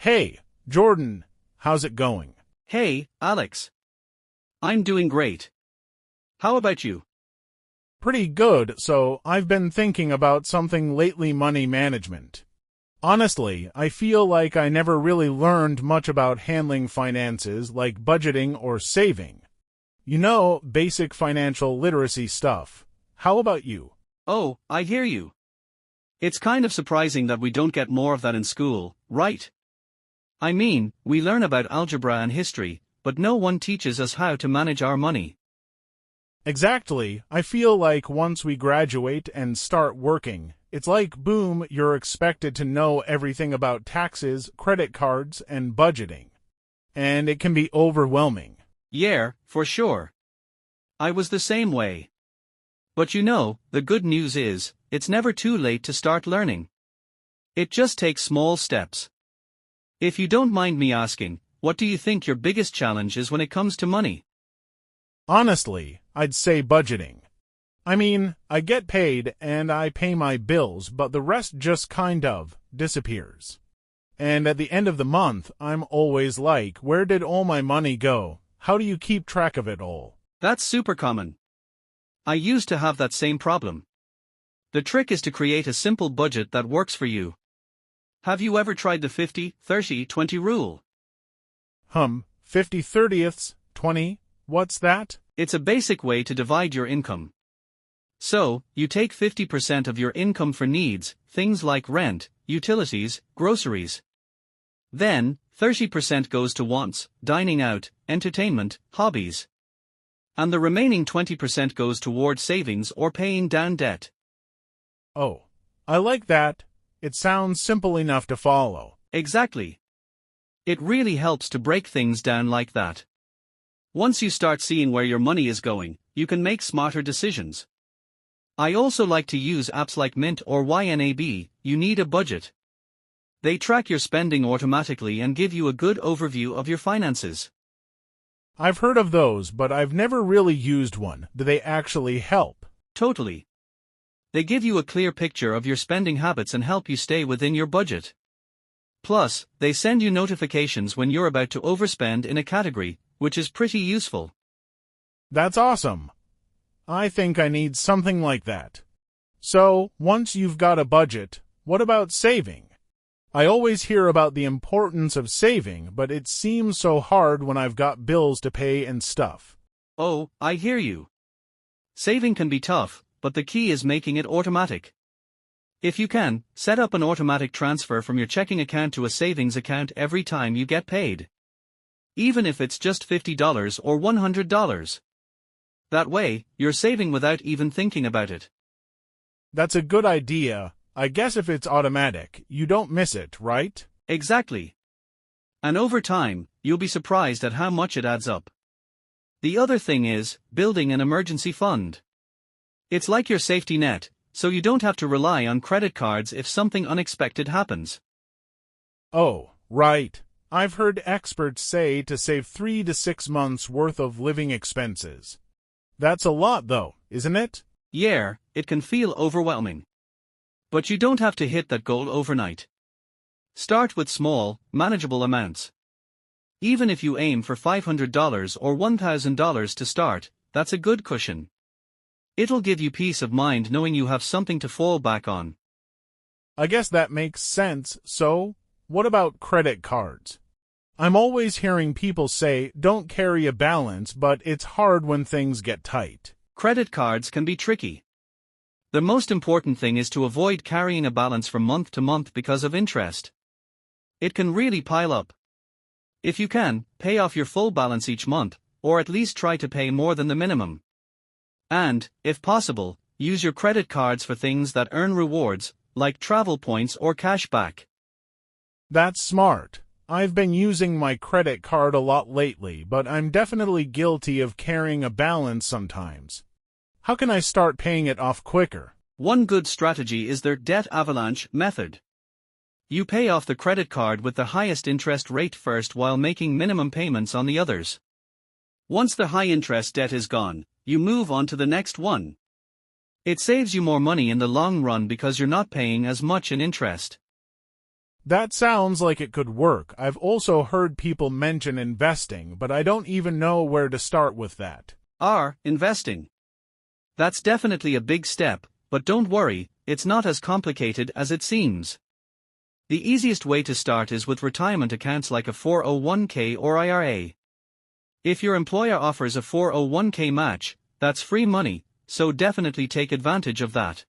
Hey, Jordan, how's it going? Hey, Alex. I'm doing great. How about you? Pretty good, so I've been thinking about something lately: money management. Honestly, I feel like I never really learned much about handling finances like budgeting or saving. Basic financial literacy stuff. How about you? Oh, I hear you. It's kind of surprising that we don't get more of that in school, right? I mean, we learn about algebra and history, but no one teaches us how to manage our money. Exactly. I feel like once we graduate and start working, it's like boom, you're expected to know everything about taxes, credit cards, and budgeting. And it can be overwhelming. Yeah, for sure. I was the same way. But the good news is, it's never too late to start learning. It just takes small steps. If you don't mind me asking, what do you think your biggest challenge is when it comes to money? Honestly, I'd say budgeting. I mean, I get paid and I pay my bills, but the rest just kind of disappears. And at the end of the month, I'm always like, where did all my money go? How do you keep track of it all? That's super common. I used to have that same problem. The trick is to create a simple budget that works for you. Have you ever tried the 50-30-20 rule? 50/30ths, 20, what's that? It's a basic way to divide your income. So, you take 50% of your income for needs, things like rent, utilities, groceries. Then, 30% goes to wants, dining out, entertainment, hobbies. And the remaining 20% goes towards savings or paying down debt. Oh, I like that. It sounds simple enough to follow. Exactly. It really helps to break things down like that. Once you start seeing where your money is going, you can make smarter decisions. I also like to use apps like Mint or YNAB. You need a budget. They track your spending automatically and give you a good overview of your finances. I've heard of those, but I've never really used one. Do they actually help? Totally. They give you a clear picture of your spending habits and help you stay within your budget. Plus, they send you notifications when you're about to overspend in a category, which is pretty useful. That's awesome. I think I need something like that. So, once you've got a budget, what about saving? I always hear about the importance of saving, but it seems so hard when I've got bills to pay and stuff. Oh, I hear you. Saving can be tough, but the key is making it automatic. If you can, set up an automatic transfer from your checking account to a savings account every time you get paid. Even if it's just $50 or $100. That way, you're saving without even thinking about it. That's a good idea. I guess if it's automatic, you don't miss it, right? Exactly. And over time, you'll be surprised at how much it adds up. The other thing is, building an emergency fund. It's like your safety net, so you don't have to rely on credit cards if something unexpected happens. Oh, right. I've heard experts say to save 3 to 6 months worth of living expenses. That's a lot though, isn't it? Yeah, it can feel overwhelming. But you don't have to hit that goal overnight. Start with small, manageable amounts. Even if you aim for $500 or $1,000 to start, that's a good cushion. It'll give you peace of mind knowing you have something to fall back on. I guess that makes sense. So, what about credit cards? I'm always hearing people say don't carry a balance, but it's hard when things get tight. Credit cards can be tricky. The most important thing is to avoid carrying a balance from month to month because of interest. It can really pile up. If you can, pay off your full balance each month, or at least try to pay more than the minimum. And, if possible, use your credit cards for things that earn rewards, like travel points or cash back. That's smart. I've been using my credit card a lot lately, but I'm definitely guilty of carrying a balance sometimes. How can I start paying it off quicker? One good strategy is their debt avalanche method. You pay off the credit card with the highest interest rate first while making minimum payments on the others. Once the high-interest debt is gone, you move on to the next one. It saves you more money in the long run because you're not paying as much in interest. That sounds like it could work. I've also heard people mention investing, but I don't even know where to start with that. Investing. That's definitely a big step, but don't worry, it's not as complicated as it seems. The easiest way to start is with retirement accounts like a 401k or IRA. If your employer offers a 401k match, that's free money, so definitely take advantage of that.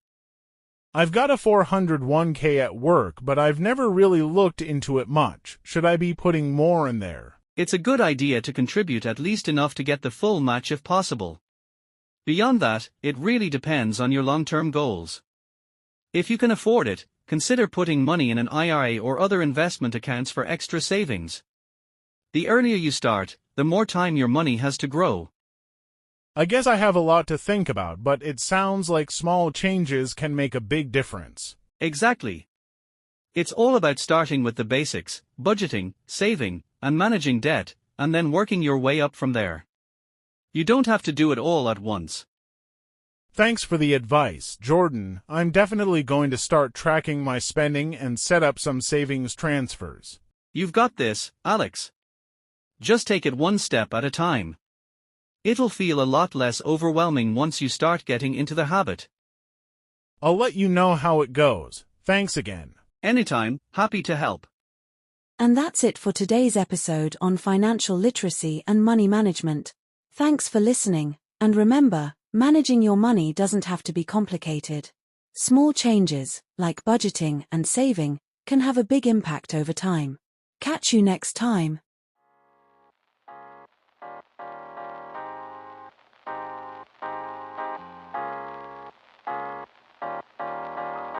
I've got a 401k at work, but I've never really looked into it much. Should I be putting more in there? It's a good idea to contribute at least enough to get the full match if possible. Beyond that, it really depends on your long-term goals. If you can afford it, consider putting money in an IRA or other investment accounts for extra savings. The earlier you start, the more time your money has to grow. I guess I have a lot to think about, but it sounds like small changes can make a big difference. Exactly. It's all about starting with the basics, budgeting, saving, and managing debt, and then working your way up from there. You don't have to do it all at once. Thanks for the advice, Jordan. I'm definitely going to start tracking my spending and set up some savings transfers. You've got this, Alex. Just take it one step at a time. It'll feel a lot less overwhelming once you start getting into the habit. I'll let you know how it goes. Thanks again. Anytime, happy to help. And that's it for today's episode on financial literacy and money management. Thanks for listening, and remember, managing your money doesn't have to be complicated. Small changes, like budgeting and saving, can have a big impact over time. Catch you next time.